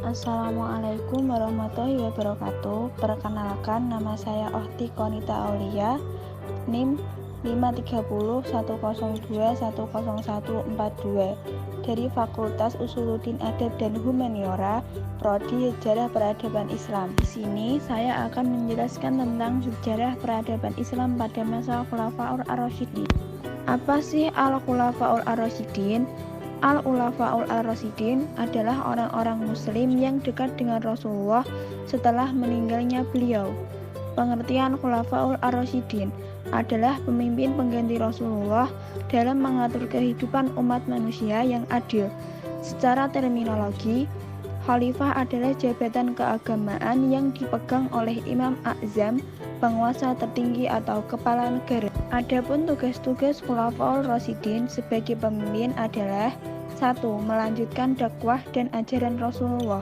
Assalamualaikum warahmatullahi wabarakatuh. Perkenalkan, nama saya Ohti Konita Aulia, NIM 53010210142 dari Fakultas Usuluddin Adab dan Humaniora, Prodi Sejarah Peradaban Islam. Di sini saya akan menjelaskan tentang sejarah peradaban Islam pada masa Khulafaur Ar-Rasyidin. Apa sih Al-Khulafaur Ar-Rasyidin? Al-Khulafaur Ar-Rasyidin adalah orang-orang muslim yang dekat dengan Rasulullah setelah meninggalnya beliau. Pengertian Khulafaur Ar-Rasyidin adalah pemimpin pengganti Rasulullah dalam mengatur kehidupan umat manusia yang adil. Secara terminologi, khalifah adalah jabatan keagamaan yang dipegang oleh Imam A'zam, penguasa tertinggi atau kepala negara. Adapun tugas-tugas Khulafaur Rasyidin sebagai pemimpin adalah 1. Melanjutkan dakwah dan ajaran Rasulullah.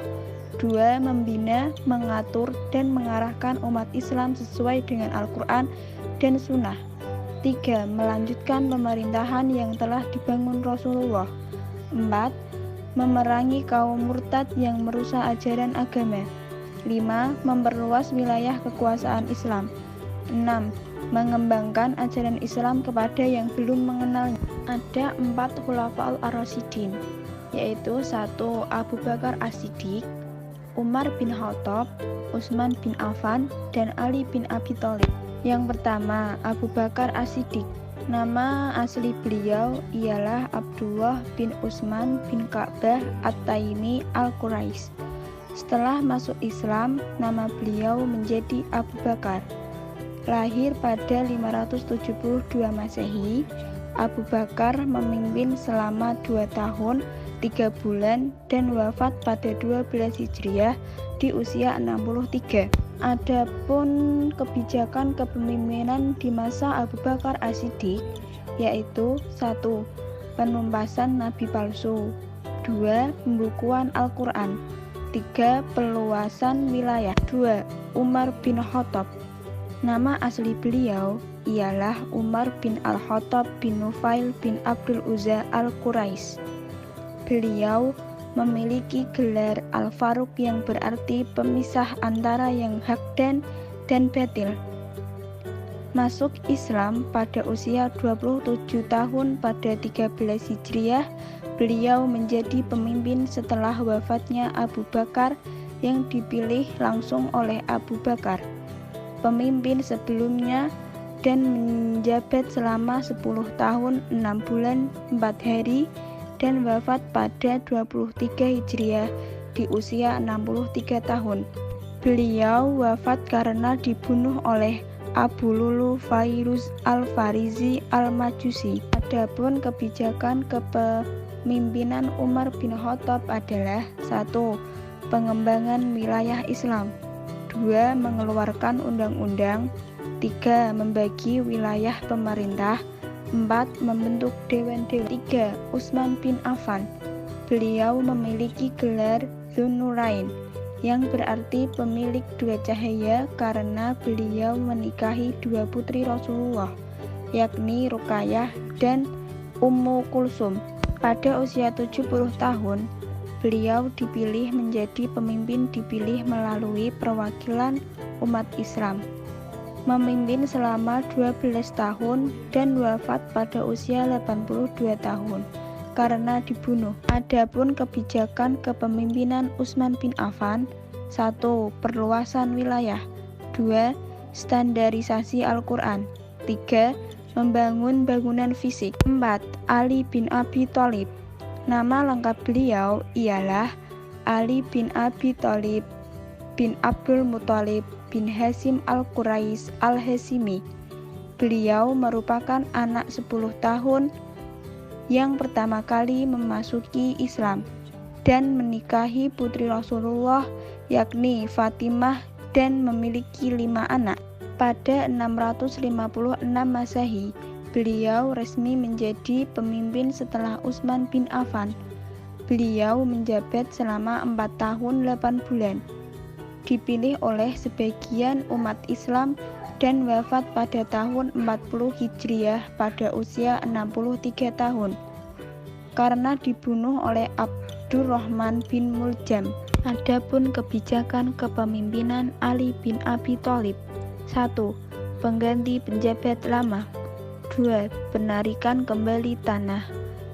2. Membina, mengatur, dan mengarahkan umat Islam sesuai dengan Al-Quran dan Sunnah. 3. Melanjutkan pemerintahan yang telah dibangun Rasulullah. 4. Memerangi kaum murtad yang merusak ajaran agama. 5. Memperluas wilayah kekuasaan Islam. 6. Mengembangkan ajaran Islam kepada yang belum mengenalnya. Ada 4 Khulafaur Ar-Rasyidin, yaitu 1. Abu Bakar As-Siddiq, Umar bin Khattab, Utsman bin Affan, dan Ali bin Abi Thalib. Yang pertama, Abu Bakar As-Siddiq. Nama asli beliau ialah Abdullah bin Utsman bin Ka'bah At-Taimi Al-Quraisy. Setelah masuk Islam, nama beliau menjadi Abu Bakar. Lahir pada 572 Masehi, Abu Bakar memimpin selama 2 tahun 3 bulan dan wafat pada 12 Hijriah di usia 63. Adapun kebijakan kepemimpinan di masa Abu Bakar As-Siddiq yaitu 1. Penumpasan nabi palsu. 2. Pembukuan Al-Quran. 3. Perluasan wilayah. 2. Umar bin Khattab. Nama asli beliau ialah Umar bin Al-Khattab bin Nufail bin Abdul Uzza Al-Quraisy. Beliau memiliki gelar Al-Faruq yang berarti pemisah antara yang hak dan batil. Masuk Islam pada usia 27 tahun pada 13 Hijriah, beliau menjadi pemimpin setelah wafatnya Abu Bakar yang dipilih langsung oleh Abu Bakar, pemimpin sebelumnya, dan menjabat selama 10 tahun 6 bulan 4 hari dan wafat pada 23 Hijriah di usia 63 tahun. Beliau wafat karena dibunuh oleh Abu Lulu Fairuz Al-Farizi Al-Majusi. Adapun kebijakan kepemimpinan Umar bin Khattab adalah 1. Pengembangan wilayah Islam. 2. Mengeluarkan undang-undang. 3. Membagi wilayah pemerintah. 4. Membentuk dewan-dewan. 3. Utsman bin Affan. Beliau memiliki gelar Dzun-Nurain yang berarti pemilik 2 cahaya karena beliau menikahi 2 putri Rasulullah, yakni Ruqayyah dan Ummu Kulsum. Pada usia 70 tahun, beliau dipilih menjadi pemimpin dipilih melalui perwakilan umat Islam. Memimpin selama 12 tahun dan wafat pada usia 82 tahun karena dibunuh. Adapun kebijakan kepemimpinan Utsman bin Affan: 1. Perluasan wilayah. 2. Standarisasi Al-Quran. 3. Membangun bangunan fisik. 4. Ali bin Abi Thalib. Nama lengkap beliau ialah Ali bin Abi Thalib bin Abdul Muthalib bin Hasyim Al-Quraisy Al-Hasyimi. Beliau merupakan anak 10 tahun yang pertama kali memasuki Islam dan menikahi putri Rasulullah yakni Fatimah dan memiliki 5 anak. Pada 656 Masehi, beliau resmi menjadi pemimpin setelah Utsman bin Affan. Beliau menjabat selama 4 tahun 8 bulan. Dipilih oleh sebagian umat Islam dan wafat pada tahun 40 Hijriah pada usia 63 tahun karena dibunuh oleh Abdurrahman bin Muljam. Adapun kebijakan kepemimpinan Ali bin Abi Thalib: 1. Pengganti penjabat lama. 2. Penarikan kembali tanah.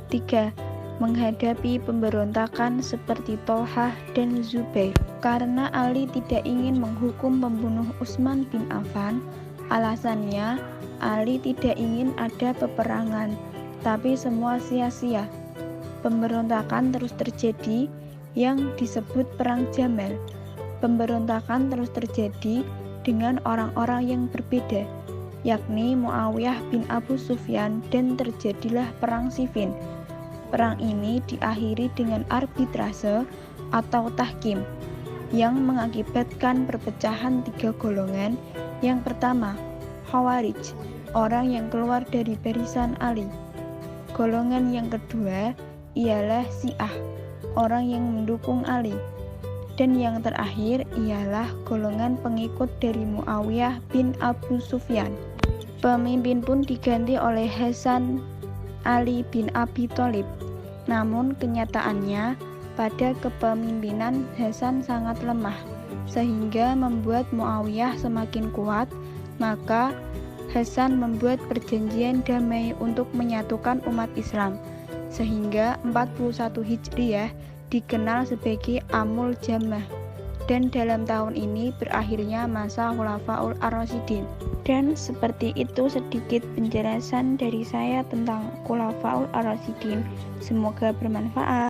3. Menghadapi pemberontakan seperti Tolhah dan Zubair. Karena Ali tidak ingin menghukum pembunuh Utsman bin Affan, alasannya Ali tidak ingin ada peperangan, tapi semua sia-sia. Pemberontakan terus terjadi yang disebut Perang Jamal. Pemberontakan terus terjadi dengan orang-orang yang berbeda, yakni Muawiyah bin Abu Sufyan, dan terjadilah Perang Siffin. Perang ini diakhiri dengan arbitrase atau tahkim yang mengakibatkan perpecahan 3 golongan. Yang pertama, Khawarij, orang yang keluar dari barisan Ali. Golongan yang kedua ialah Syiah, orang yang mendukung Ali. Dan yang terakhir ialah golongan pengikut dari Muawiyah bin Abu Sufyan. Pemimpin pun diganti oleh Hasan Ali bin Abi Thalib. Namun kenyataannya pada kepemimpinan Hasan sangat lemah, sehingga membuat Muawiyah semakin kuat. Maka Hasan membuat perjanjian damai untuk menyatukan umat Islam, sehingga 41 Hijriah dikenal sebagai Amul Jammah. Dan dalam tahun ini berakhirnya masa Khulafaul Ar-Rasyidin. Dan seperti itu sedikit penjelasan dari saya tentang Khulafaul Ar-Rasyidin. Semoga bermanfaat.